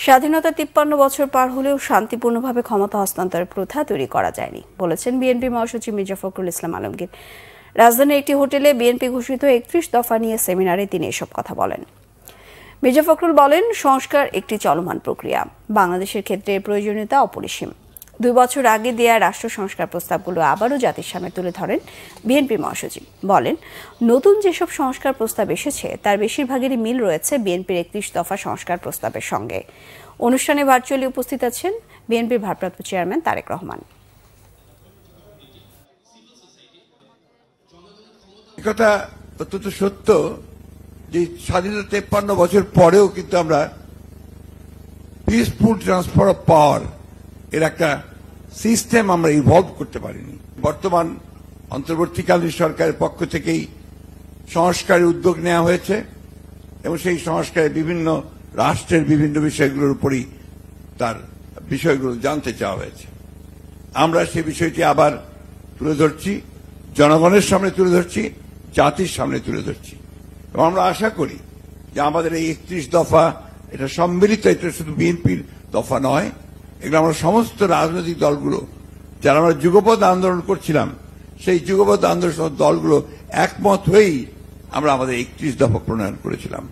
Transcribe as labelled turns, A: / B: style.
A: স্বাধীনতা ৫৩ বছর পার হলেও শান্তিপূর্ণভাবে ক্ষমতা হস্তান্তরের প্রথা তৈরি করা যায়নি বলেছেন বিএনপি মহাসচিব মির্জা ফখরুল ইসলাম আলমগীর। রাজধানীর একটি হোটেলে বিএনপি ঘোষিত ৩১ দফা নিয়ে সেমিনারে তিনি এসব কথা বলেন। মির্জা ফখরুল বলেন, সংস্কার একটি চলমান প্রক্রিয়া, বাংলাদেশের ক্ষেত্রে প্রয়োজনীয়তা অপরিসীম। ২ বছর আগে দেয়া রাষ্ট্র সংস্কার প্রস্তাবগুলো আবারও জাতির সামনে তুলে ধরেন বিএনপি মহাসচিব। বলেন, নতুন যেসব সংস্কার প্রস্তাব এসেছে তার বেশিরভাগেরই মিল রয়েছে বিএনপির ৩১ দফা সংস্কার প্রস্তাবের সঙ্গে। অনুষ্ঠানে ভার্চুয়ালি উপস্থিত আছেন বিএনপির ভারপ্রাপ্ত চেয়ারম্যান তারেক রহমান।
B: কথা অত্যন্ত সত্য যে স্বাধীনতা ৫৩ বছর পরেও কিন্তু আমরা পিসফুল ট্রান্সফার অফ পাওয়ার এর একটা সিস্টেম আমরা ইভলভ করতে পারিনি। বর্তমান অন্তর্বর্তীকালীন সরকারের পক্ষ থেকেই সংস্কারের উদ্যোগ নেওয়া হয়েছে এবং সেই সংস্কারে বিভিন্ন রাষ্ট্রের বিভিন্ন বিষয়গুলোর উপরই তার বিষয়গুলো জানতে চাওয়া হয়েছে। আমরা সেই বিষয়টি আবার তুলে ধরছি, জনগণের সামনে তুলে ধরছি, জাতির সামনে তুলে ধরছি এবং আমরা আশা করি যে আমাদের এই ৩১ দফা এটা সম্মিলিত, এটা শুধু বিএনপির দফা নয়, এগুলো আমরা সমস্ত রাজনৈতিক দলগুলো যারা আমরা যুগপৎ আন্দোলন করছিলাম সেই যুগপৎ আন্দোলন দলগুলো একমত হয়েই আমরা আমাদের ৩১ দফা প্রণয়ন করেছিলাম।